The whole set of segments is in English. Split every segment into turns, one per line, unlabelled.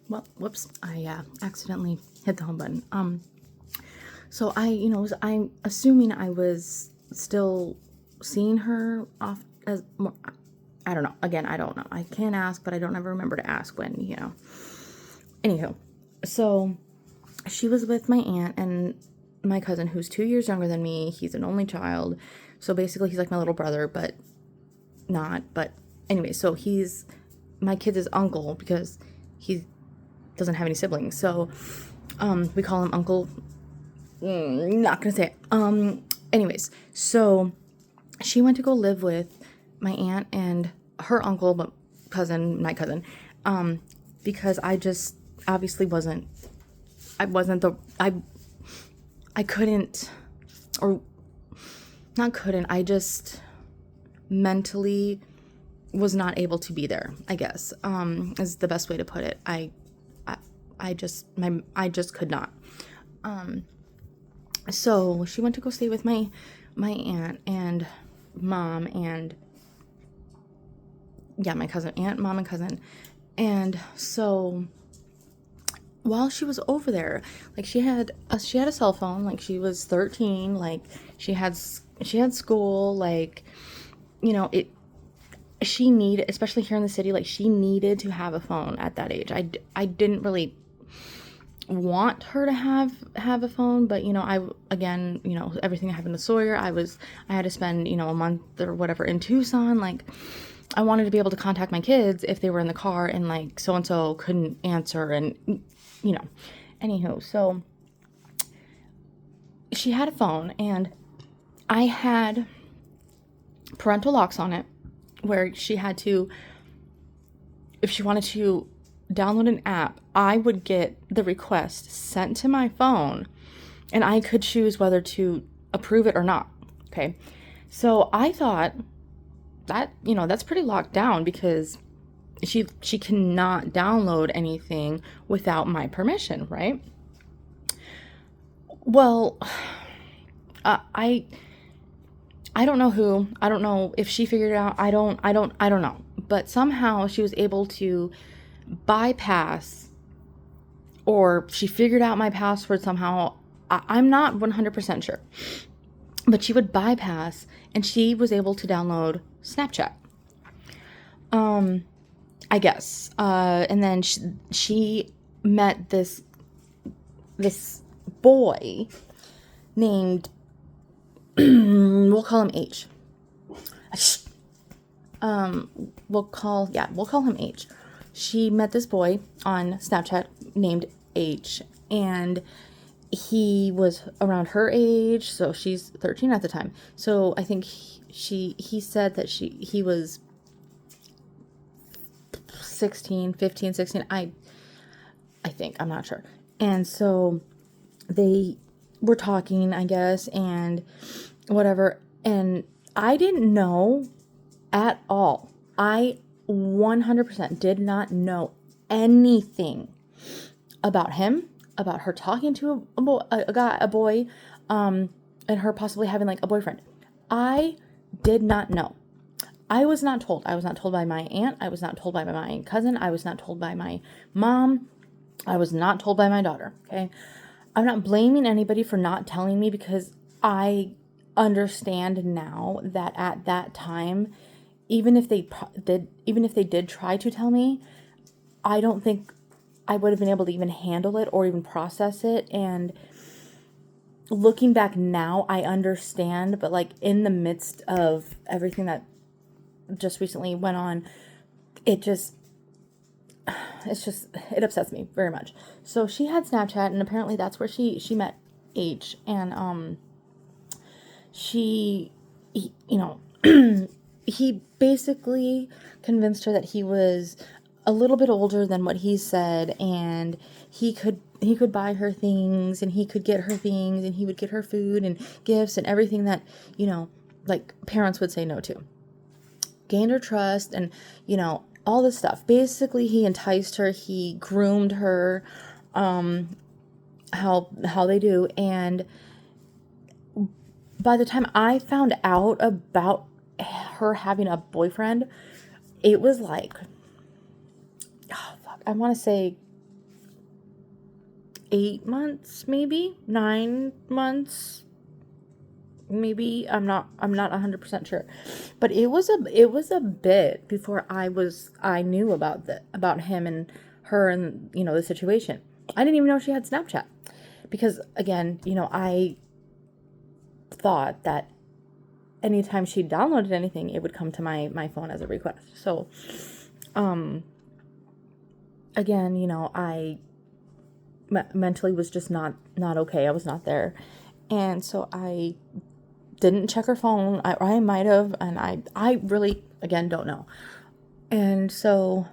Well, whoops, I accidentally hit the home button. So I'm assuming I was still seeing her off as more. I don't know. Again, I don't know. I can ask, but I don't ever remember to ask when. Anywho, so she was with my aunt and my cousin, who's 2 years younger than me. He's an only child. So basically, he's like my little brother, but not. But anyway, so he's my kid's uncle because he doesn't have any siblings. So we call him Uncle. Not gonna say it. Anyways, so she went to go live with my aunt and her uncle, but my cousin, because I just obviously I couldn't, or not couldn't, I just mentally was not able to be there, I guess, is the best way to put it. I just could not. So she went to go stay with my aunt and mom and my cousin, aunt, mom, and cousin. And so while she was over there, like she had a cell phone, like she was 13, like she had school, like, she needed, especially here in the city, like she needed to have a phone at that age. I didn't really want her to have a phone, but again, everything that happened to Sawyer, I had to spend a month or whatever in Tucson. Like I wanted to be able to contact my kids if they were in the car and like so and so couldn't answer, and anywho, so she had a phone and I had parental locks on it, where she had to, if she wanted to download an app, I would get the request sent to my phone and I could choose whether to approve it or not. Okay. So I thought that, that's pretty locked down because she cannot download anything without my permission, right? Well, I don't know if she figured it out. I don't know. But somehow she was able to bypass, or she figured out my password somehow. I'm not 100% sure, but she would bypass and she was able to download Snapchat. I guess. And then she met this boy named, we'll call him H. We'll call him H. She met this boy on Snapchat named H, and he was around her age, so she's 13 at the time. So I think he said that he was 15, 16. I think, I'm not sure. And so they were talking, I guess, and whatever. And I didn't know at all. I 100% did not know anything about him, about her talking to a boy, and her possibly having like a boyfriend. I did not know. I was not told. I was not told by my aunt. I was not told by my cousin. I was not told by my mom. I was not told by my daughter. Okay. I'm not blaming anybody for not telling me, because I understand now that at that time, even if they did try to tell me, I don't think I would have been able to even handle it or even process it. And looking back now, I understand, but like in the midst of everything that just recently went on, it upsets me very much. So she had Snapchat, and apparently that's where she met H, and he basically convinced her that he was a little bit older than what he said, and he could buy her things, and he could get her things, and he would get her food and gifts and everything that, like parents would say no to. Gained her trust and, all this stuff. Basically, he enticed her, he groomed her, how they do. And by the time I found out about her having a boyfriend, it was like, I want to say 8 months, maybe 9 months, maybe. I'm not 100% sure, but it was a bit before I knew about him and her and, you know, the situation. I didn't even know she had Snapchat because, again, you know, I thought that anytime she downloaded anything, it would come to my phone as a request. So, again, you know, I mentally was just not okay. I was not there. And so I didn't check her phone. I might have, and I really, again, don't know. And so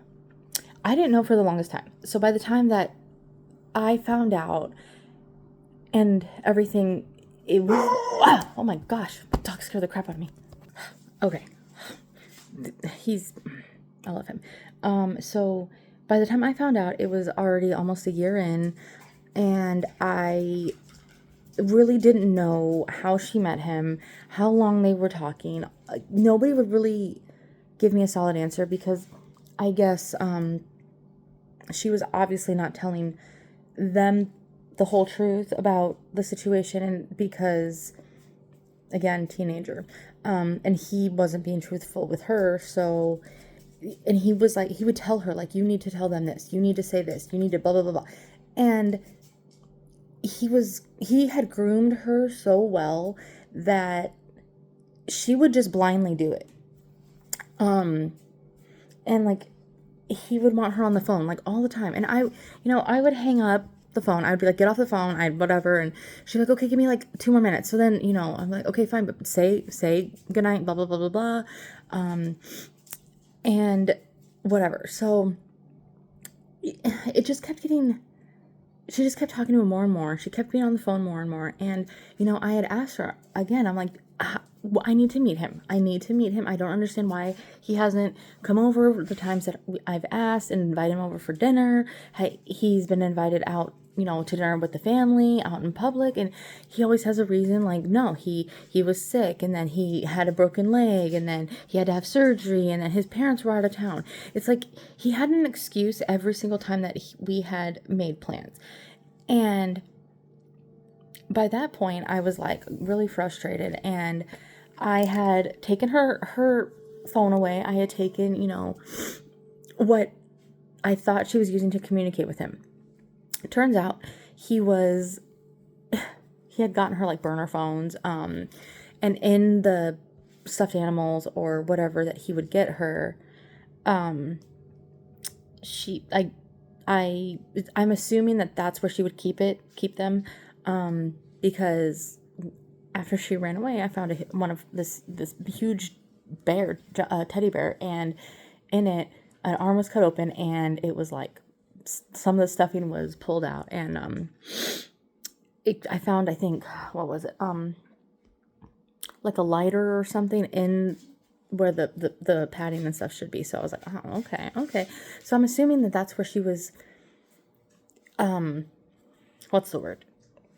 I didn't know for the longest time. So by the time that I found out and everything, it was, oh my gosh, the dog scared the crap out of me. Okay. I love him. So by the time I found out, it was already almost a year in, and I really didn't know how she met him, how long they were talking. Nobody would really give me a solid answer because I guess she was obviously not telling them the whole truth about the situation, and because, again, teenager, and he wasn't being truthful with her. So, and he was like, he would tell her, like, you need to tell them this, you need to say this, you need to blah blah blah blah, and he had groomed her so well that she would just blindly do it. And like, he would want her on the phone like all the time, and I would hang up the phone. I'd be like, get off the phone, I'd whatever, and she'd be like, okay, give me like 2 more minutes. So then, I'm like, okay, fine, but say goodnight, blah blah blah blah blah, and whatever. So it just kept getting. She just kept talking to him more and more. She kept being on the phone more and more. And, I had asked her again, I'm like, I need to meet him. I need to meet him. I don't understand why he hasn't come over the times that I've asked and invited him over for dinner. He's been invited out, to dinner with the family out in public. And he always has a reason, like, no, he was sick, and then he had a broken leg, and then he had to have surgery, and then his parents were out of town. It's like he had an excuse every single time that we had made plans. And by that point, I was like really frustrated, and I had taken her phone away. I had taken, what I thought she was using to communicate with him. It turns out he had gotten her like burner phones, and in the stuffed animals or whatever that he would get her, I'm assuming that that's where she would keep them, because after she ran away, I found one of this huge bear, teddy bear, and in it, an arm was cut open, and it was like some of the stuffing was pulled out, and I found, I think, what was it, like a lighter or something in where the padding and stuff should be. So I was like, oh, okay. So I'm assuming that that's where she was, what's the word?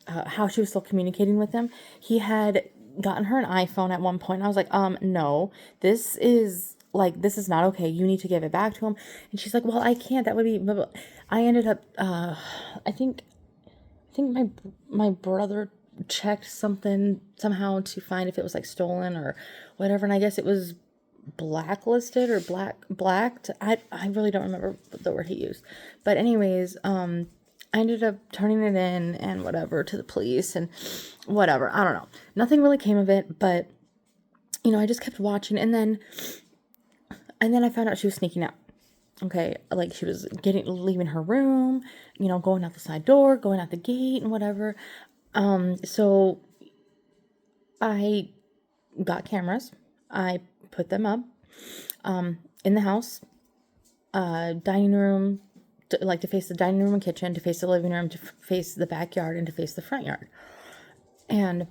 How she was still communicating with him. He had gotten her an iPhone at one point. I was like, no, this is not okay. You need to give it back to him. And she's like, well, I can't. That would be blah, blah. I ended up, I think my brother checked something somehow to find if it was like stolen or whatever. And I guess it was blacklisted or blacked. I really don't remember the word he used. But anyways, I ended up turning it in and whatever to the police and whatever. I don't know. Nothing really came of it, but I just kept watching, and then I found out she was sneaking out. Okay, like she was leaving her room, going out the side door, going out the gate and whatever. So I got cameras. I put them up in the house, dining room, to face the dining room and kitchen, to face the living room, to face the backyard, and to face the front yard. And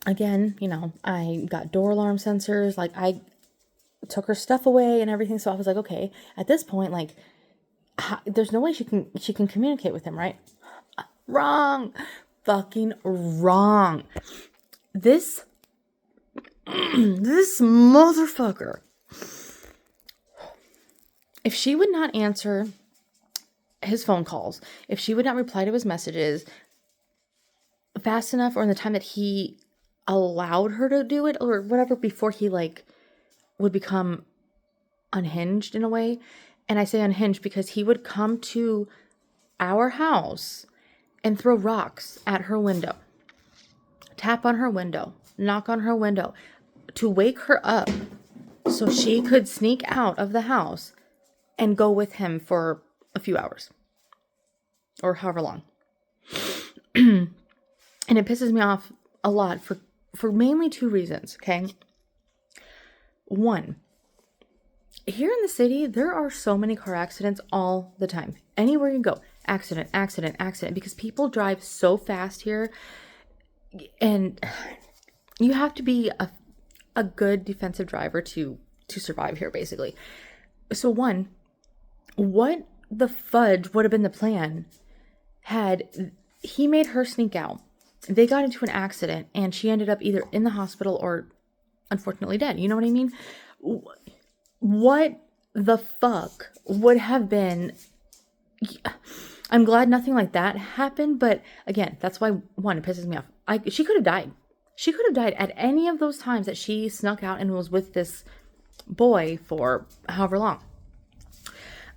again, I got door alarm sensors. Like, I took her stuff away and everything. So I was like, okay, at this point, like, there's no way she can communicate with him, right? Wrong. Fucking wrong. This motherfucker. If she would not answer his phone calls, if she would not reply to his messages fast enough or in the time that he allowed her to do it or whatever before he like would become unhinged in a way. And I say unhinged because he would come to our house and throw rocks at her window, tap on her window, knock on her window to wake her up so she could sneak out of the house and go with him for a few hours or however long. And it pisses me off a lot for mainly two reasons, okay? One, here in the city, there are so many car accidents all the time. Anywhere you go, accident, accident, accident, because people drive so fast here, and you have to be a good defensive driver to survive here, basically. So one, what the fudge would have been the plan had he made her sneak out? They got into an accident, and she ended up either in the hospital or unfortunately dead. You know what I mean? What the fuck would have been... I'm glad nothing like that happened, but again, that's why, one, it pisses me off. She could have died. She could have died at any of those times that she snuck out and was with this boy for however long.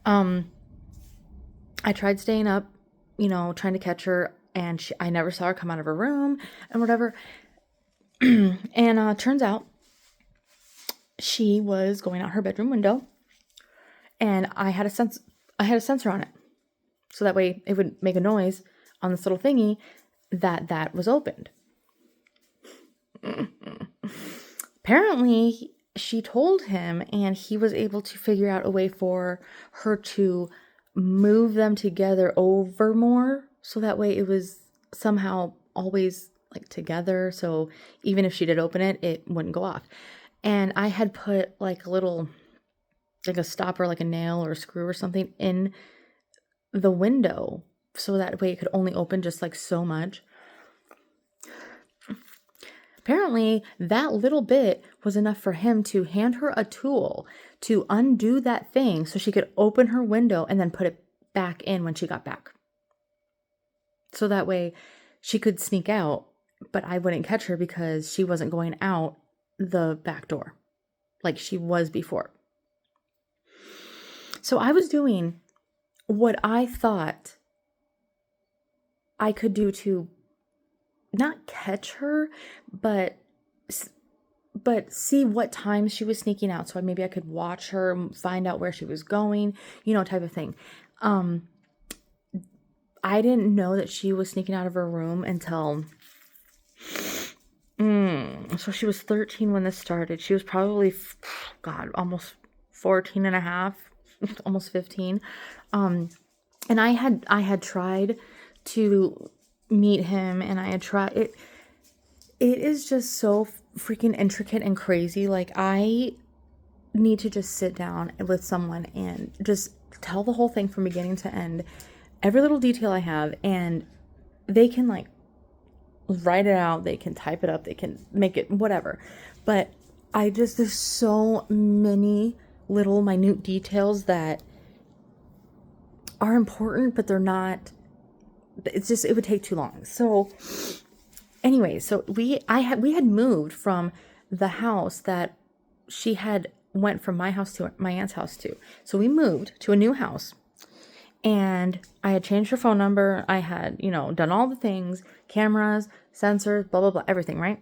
I tried staying up, trying to catch her, and I never saw her come out of her room and whatever. And turns out she was going out her bedroom window, and I had a sensor on it, so that way it would make a noise on this little thingy that was opened. Apparently, she told him, and he was able to figure out a way for her to move them together over more, so that way it was somehow always like together, so even if she did open it, it wouldn't go off. And I had put like a little, like a stopper, like a nail or a screw or something in the window, so that way it could only open just like so much. Apparently, that little bit was enough for him to hand her a tool to undo that thing so she could open her window and then put it back in when she got back. So that way she could sneak out, but I wouldn't catch her because she wasn't going out the back door like she was before. So I was doing what I thought I could do to not catch her, but see what time she was sneaking out, so maybe I could watch her, find out where she was going, type of thing. I didn't know that she was sneaking out of her room until so she was 13 when this started. She was probably almost 14 and a half, almost 15. And I had tried to meet him, and I had tried it. It is just so freaking intricate and crazy. Like, I need to just sit down with someone and just tell the whole thing from beginning to end, every little detail I have, and they can like write it out, they can type it up, they can make it whatever. But there's so many little minute details that are important, but they're not. It would take too long. So anyway, so we had moved from the house that she had went from my house to my aunt's house to. So we moved to a new house, and I had changed her phone number. I had, done all the things, cameras, sensors, blah, blah, blah, everything, right?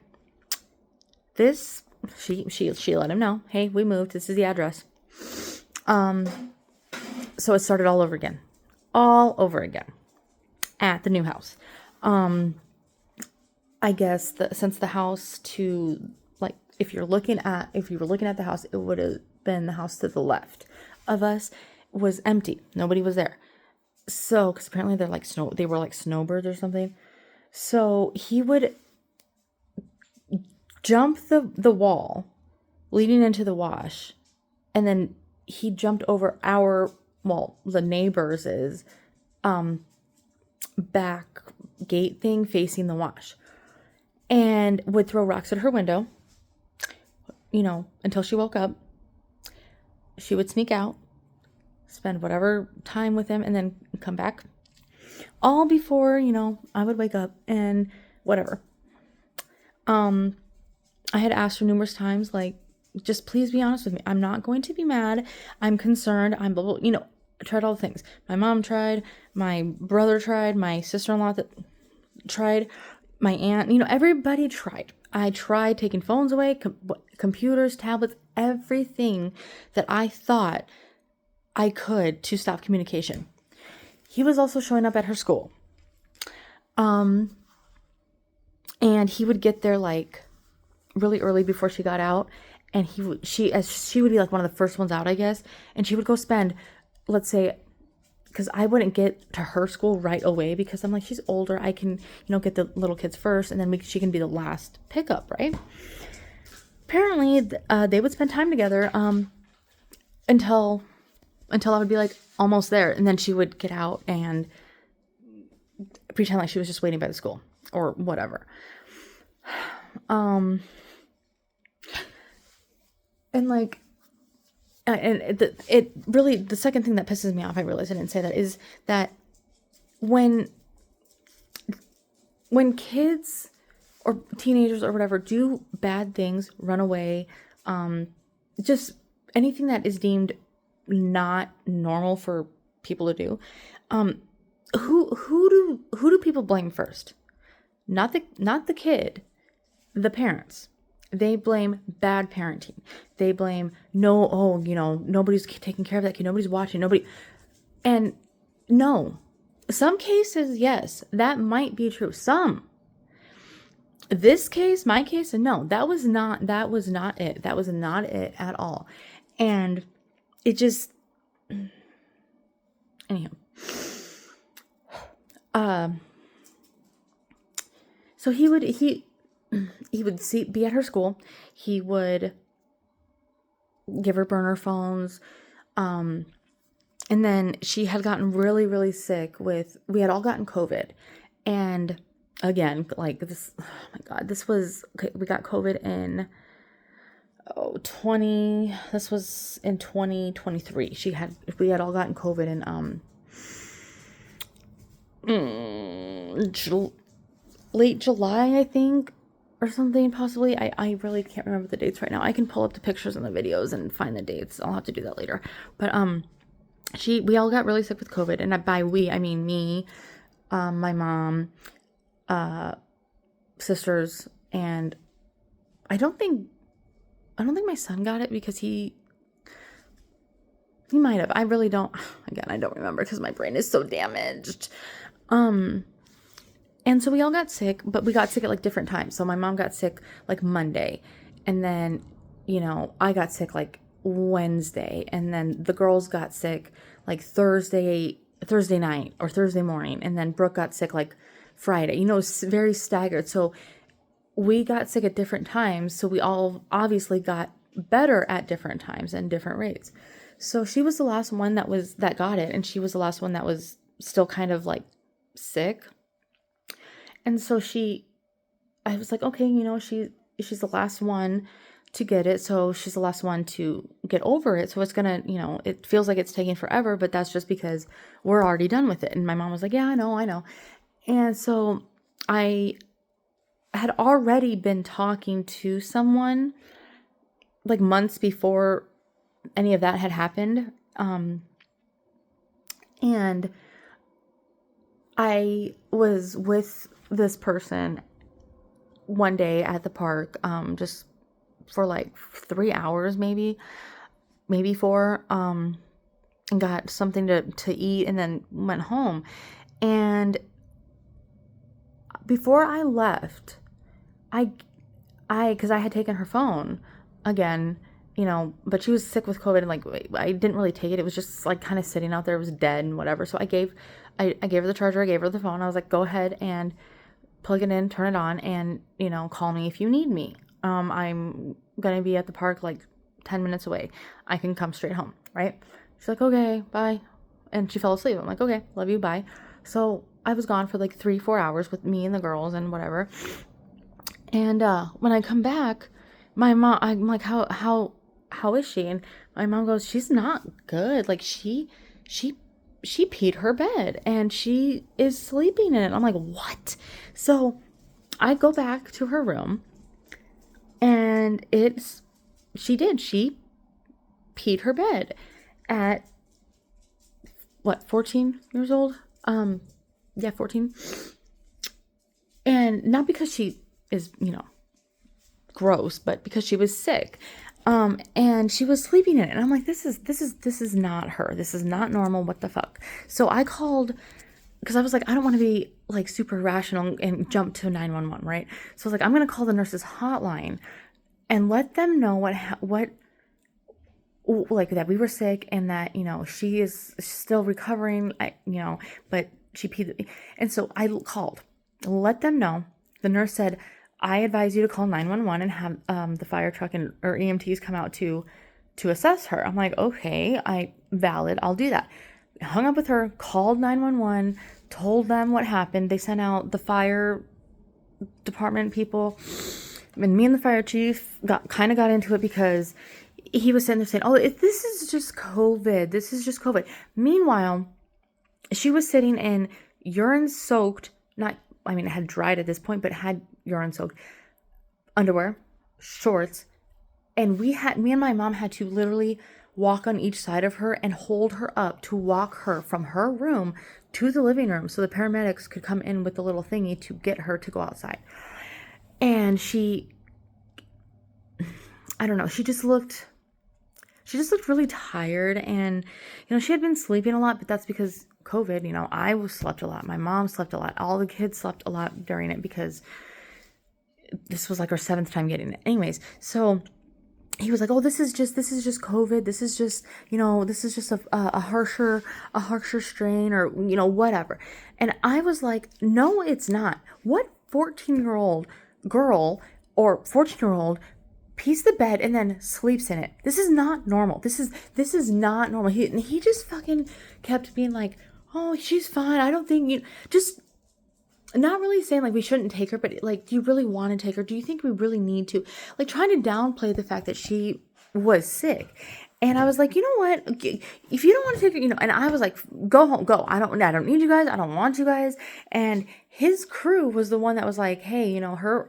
This, she let him know, hey, we moved. This is the address. So it started all over again at the new house. I guess since the house to, like, if you were looking at the house, it would have been the house to the left of us was empty. Nobody was there. So, because apparently they were like snowbirds or something. So he would jump the wall leading into the wash, and then he jumped over the neighbors' back gate thing facing the wash, and would throw rocks at her window, until she woke up. She would sneak out, spend whatever time with him, and then come back. All before, I would wake up and whatever. I had asked her numerous times, like, just please be honest with me. I'm not going to be mad. I'm concerned. I'm blah, blah, I tried all the things. My mom tried. My brother tried. My sister-in-law tried. My aunt, everybody tried. I tried taking phones away, computers, tablets, everything that I thought I could to stop communication. He was also showing up at her school. And he would get there like really early before she got out, and she would be like one of the first ones out, I guess, and she would go spend, let's say, because I wouldn't get to her school right away because I'm like, she's older, I can get the little kids first, and then she can be the last pickup, right? Apparently they would spend time together until I would be like almost there, and then she would get out and pretend like she was just waiting by the school or whatever. And like, and it really, the second thing that pisses me off, I realized I didn't say that, is that when kids or teenagers or whatever do bad things, run away, just anything that is deemed not normal for people to do, who do people blame first? Not the kid, the parents. They blame bad parenting. They blame nobody's taking care of that kid, nobody's watching, and no. Some cases, yes, that might be true. Some. This case, my case, no, that was not it. That was not it at all. And it just, anyhow. So he would be at her school. He would give her burner phones. And then she had gotten really, really sick we had all gotten COVID. And again, like this, oh my God, we got COVID in, this was in 2023. We had all gotten COVID in, late July, I think, or something, possibly. I really can't remember the dates right now. I can pull up the pictures and the videos and find the dates. I'll have to do that later. But we all got really sick with COVID, and by we, I mean me, my mom, sisters, and I don't think my son got it because he might have. I really don't. Again, I don't remember because my brain is so damaged. And so we all got sick, but we got sick at like different times. So my mom got sick like Monday, and then, I got sick like Wednesday, and then the girls got sick like Thursday night or Thursday morning, and then Brooke got sick like Friday. It's very staggered. So we got sick at different times. So we all obviously got better at different times and different rates. So she was the last one that got it, and she was the last one that was still kind of like sick. And so I was like, okay, she's the last one to get it. So she's the last one to get over it. So it's gonna, it feels like it's taking forever, but that's just because we're already done with it. And my mom was like, yeah, I know. And so I had already been talking to someone like months before any of that had happened. And I was with this person one day at the park, just for like 3 hours, maybe 4, and got something to eat, and then went home. And before I left, because I had taken her phone again, but she was sick with COVID, and like, I didn't really take it. It was just like kind of sitting out there. It was dead and whatever. So I gave her the charger. I gave her the phone. I was like, go ahead and plug it in, turn it on, and, call me if you need me. I'm going to be at the park like 10 minutes away. I can come straight home, right? She's like, okay, bye. And she fell asleep. I'm like, okay, love you, bye. So I was gone for like 3-4 hours with me and the girls and whatever. And when I come back, my mom, I'm like, how is she? And my mom goes, she's not good. Like, she she she peed her bed and she is sleeping in it. I'm like, what? So I go back to her room and she peed her bed at what, 14 years old? Yeah, 14. And not because she is, gross, but because she was sick. And she was sleeping in it. And I'm like, this is not her. This is not normal. What the fuck? So I called because I was like, I don't want to be like super rational and jump to 911, right? So I was like, I'm going to call the nurses hotline and let them know what like that we were sick and that, she is still recovering, but she peed. And so I called, let them know. The nurse said, I advise you to call 911 and have the fire truck or EMTs come out to assess her. I'm like, okay, I'll do that. Hung up with her, called 911, told them what happened. They sent out the fire department people, and me and the fire chief got into it because he was sitting there saying, oh, this is just COVID. This is just COVID. Meanwhile, she was sitting in urine soaked, it had dried at this point, but had urine soaked underwear, shorts. And me and my mom had to literally walk on each side of her and hold her up to walk her from her room to the living room so the paramedics could come in with the little thingy to get her to go outside. And I don't know, she just looked really tired. And, she had been sleeping a lot, but that's because COVID, I slept a lot. My mom slept a lot. All the kids slept a lot during it because this was like our 7th time getting it. Anyways, so he was like, oh, this is just COVID. This is just, this is just a harsher strain or, whatever. And I was like, no, it's not. What 14-year-old girl or 14-year-old pees the bed and then sleeps in it? This is not normal. This is not normal. He just fucking kept being like, oh, she's fine. I don't think just not really saying like we shouldn't take her, but like, do you really want to take her? Do you think we really need to? Like trying to downplay the fact that she was sick. And I was like, you know what? If you don't want to take her, and I was like, go home, go. I don't need you guys. I don't want you guys. And his crew was the one that was like, hey, her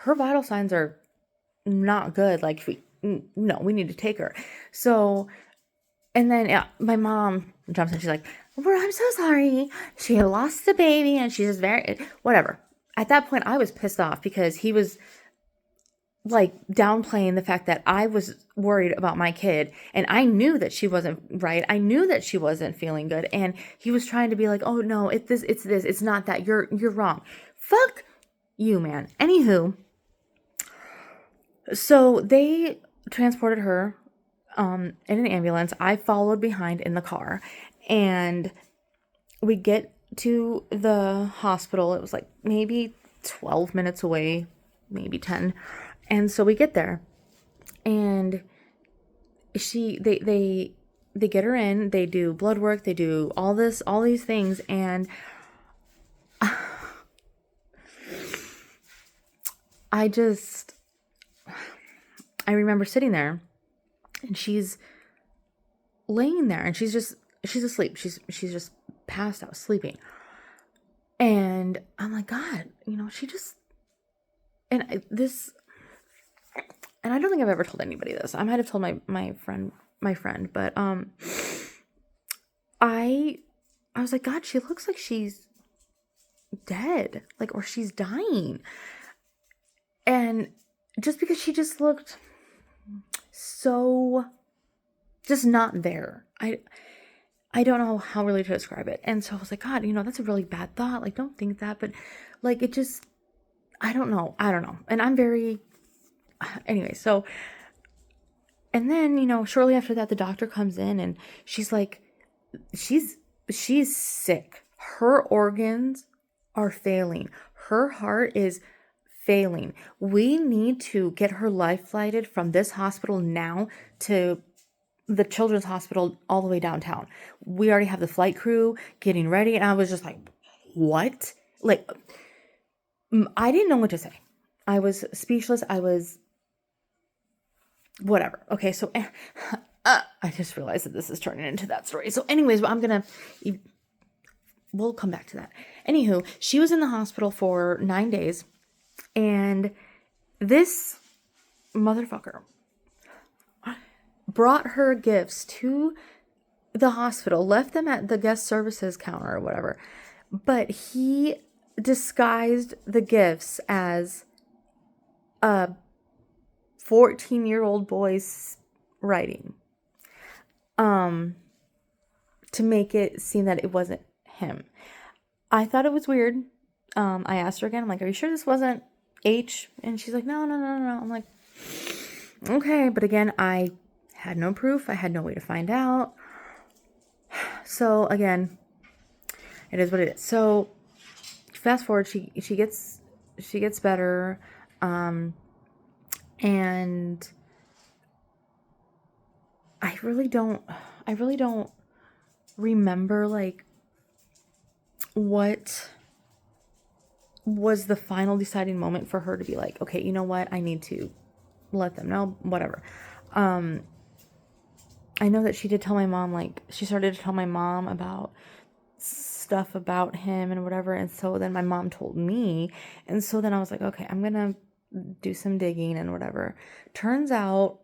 vital signs are not good. Like we need to take her. So, and then my mom jumps in. She's like, I'm so sorry. She lost the baby and she's very, whatever. At that point, I was pissed off because he was like downplaying the fact that I was worried about my kid and I knew that she wasn't right. I knew that she wasn't feeling good. And he was trying to be like, oh no, it's this, it's not that. You're wrong. Fuck you, man. Anywho, so they transported her in an ambulance. I followed behind in the car. And we get to the hospital. It was like maybe 12 minutes away, maybe 10. And so we get there and they get her in, they do blood work, they do all these things. And I remember sitting there and she's laying there and she's asleep. She's just passed out sleeping. And I'm like, God, she just, and I don't think I've ever told anybody this. I might have told my friend, but I was like, God, she looks like she's dead, like, or she's dying. And just because she just looked so just not there. I don't know how really to describe it. And so I was like, God, that's a really bad thought. Like, don't think that. But like, it just, I don't know. And I'm very, anyway, so, and then, shortly after that, the doctor comes in and she's like, she's sick. Her organs are failing. Her heart is failing. We need to get her life flighted from this hospital now to the children's hospital all the way downtown. We already have the flight crew getting ready. And I was just like, what? Like, I didn't know what to say. I was speechless. I was whatever. Okay. So I just realized that this is turning into that story. So anyways, we'll come back to that. Anywho, she was in the hospital for 9 days, and this motherfucker brought her gifts to the hospital, left them at the guest services counter or whatever, but he disguised the gifts as a 14-year-old boy's writing, to make it seem that it wasn't him. I thought it was weird. I asked her again, I'm like, are you sure this wasn't H? And she's like, no. I'm like, okay. But again, I had no proof. I had no way to find out. So again, it is what it is. So fast forward, she gets better. And I really don't remember like what was the final deciding moment for her to be like, okay, you know what? I need to let them know, whatever. I know that she did tell my mom, like, she started to tell my mom about stuff about him and whatever. And so then my mom told me. And so then I was like, okay, I'm going to do some digging and whatever. Turns out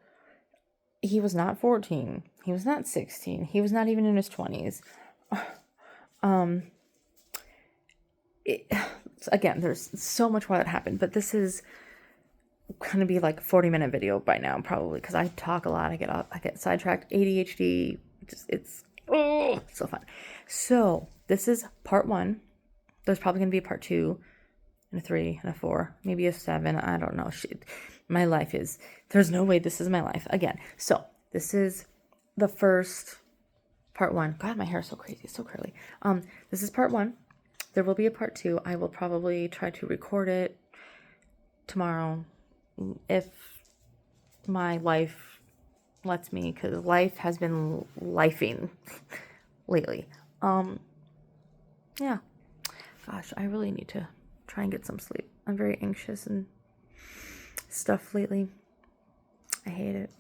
he was not 14. He was not 16. He was not even in his 20s. Again, there's so much more that happened, but this is going to be like a 40-minute video by now, probably, because I talk a lot. I get sidetracked. ADHD, it's so fun. So this is part 1. There's probably going to be a part 2 and a 3 and a 4, maybe a 7. I don't know. My life is, there's no way this is my life again. So this is the first part 1. God, my hair is so crazy. It's so curly. This is part 1. There will be a part 2. I will probably try to record it tomorrow if my life lets me, because life has been lifing lately. Yeah. Gosh, I really need to try and get some sleep. I'm very anxious and stuff lately. I hate it.